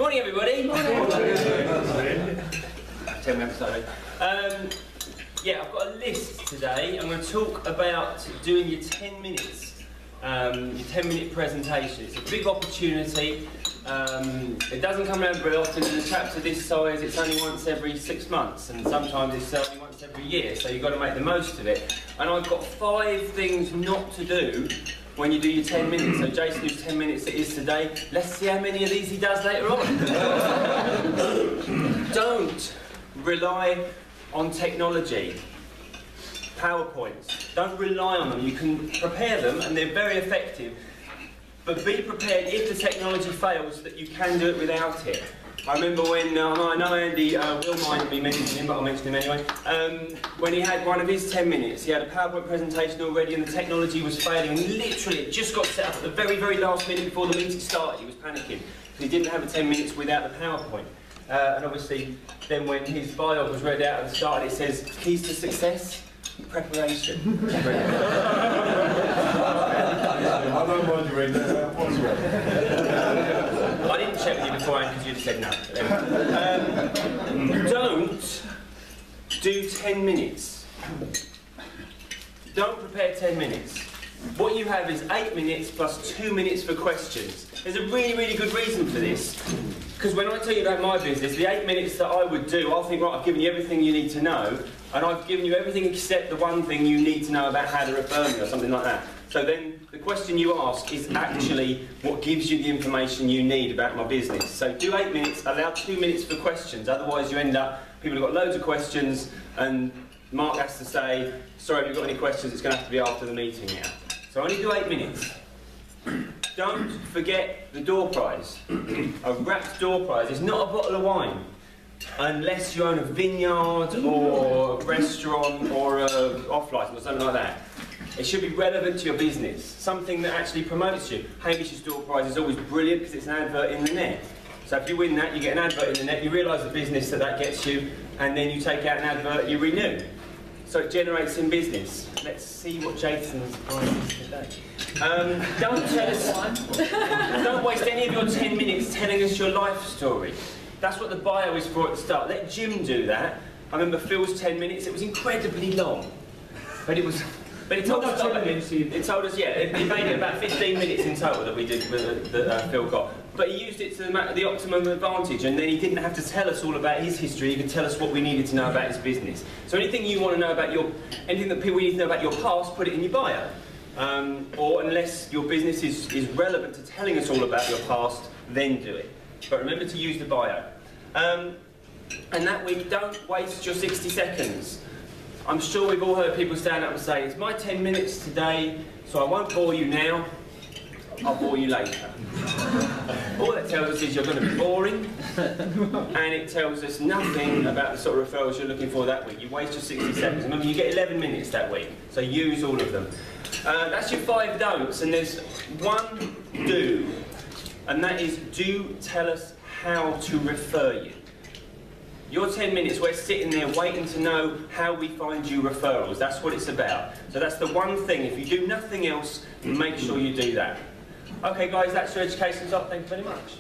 Morning, everybody. Tell me I'm sorry. Yeah, I've got a list today. I'm going to talk about doing your 10 minutes, your 10-minute presentation. It's a big opportunity. It doesn't come around very often. In a chapter this size, it's only once every 6 months, and sometimes it's only once every year. So you've got to make the most of it. And I've got 5 things not to do when you do your 10 minutes. So Jason, whose 10 minutes it is today, let's see how many of these he does later on. Don't rely on technology. PowerPoints. Don't rely on them. You can prepare them and they're very effective. But be prepared if the technology fails that you can do it without it. I remember when, I know Andy will mind me mentioning him, but I'll mention him anyway. When he had one of his 10 minutes, he had a PowerPoint presentation already and the technology was failing. And literally, it just got set up at the very, very last minute before the meeting started. He was panicking. He didn't have the 10 minutes without the PowerPoint. And obviously, then when his bio was read out at the start, it says, keys to success, preparation. I don't mind you reading that. I didn't check with you beforehand because you'd have said no. Don't do 10 minutes. Don't prepare 10 minutes. What you have is 8 minutes plus 2 minutes for questions. There's a really, really good reason for this. Because when I tell you about my business, the 8 minutes that I would do, I'll think, right, I've given you everything you need to know, and I've given you everything except the one thing you need to know about how to refer me or something like that. So then the question you ask is actually what gives you the information you need about my business. So do 8 minutes, allow 2 minutes for questions, otherwise you end up, people have got loads of questions, and Mark has to say, sorry, if you've got any questions, it's going to have to be after the meeting now. So only do 8 minutes. Don't forget the door prize. A wrapped door prize is not a bottle of wine, unless you own a vineyard or a restaurant or an off-licence or something like that. It should be relevant to your business, something that actually promotes you. Hamish's door prize is always brilliant because it's an advert in the net. So if you win that, you get an advert in the net, you realise the business that gets you, and then you take out an advert, you renew. So it generates in business. Let's see what Jason's prize is today. Don't waste any of your 10 minutes telling us your life story. That's what the bio is for at the start. Let Jim do that. I remember Phil's 10 minutes, it was incredibly long. But it told us, it made it about 15 minutes in total that we did, that Phil got. But he used it to the optimum advantage, and then he didn't have to tell us all about his history, he could tell us what we needed to know about his business. So anything you want to know about anything that people need to know about your past, put it in your bio. Or unless your business is relevant to telling us all about your past, then do it. But remember to use the bio. And that week, don't waste your 60 seconds. I'm sure we've all heard people stand up and say, it's my 10 minutes today, so I won't bore you now, I'll bore you later. All that tells us is you're going to be boring, and it tells us nothing about the sort of referrals you're looking for that week. You waste your 60 seconds. Remember, you get 11 minutes that week, so use all of them. That's your 5 don'ts, and there's one do, and that is do tell us how to refer you. Your 10 minutes, we're sitting there waiting to know how we find you referrals. That's what it's about. So that's the one thing. If you do nothing else, make sure you do that. Okay, guys, that's your education talk. Thank you very much.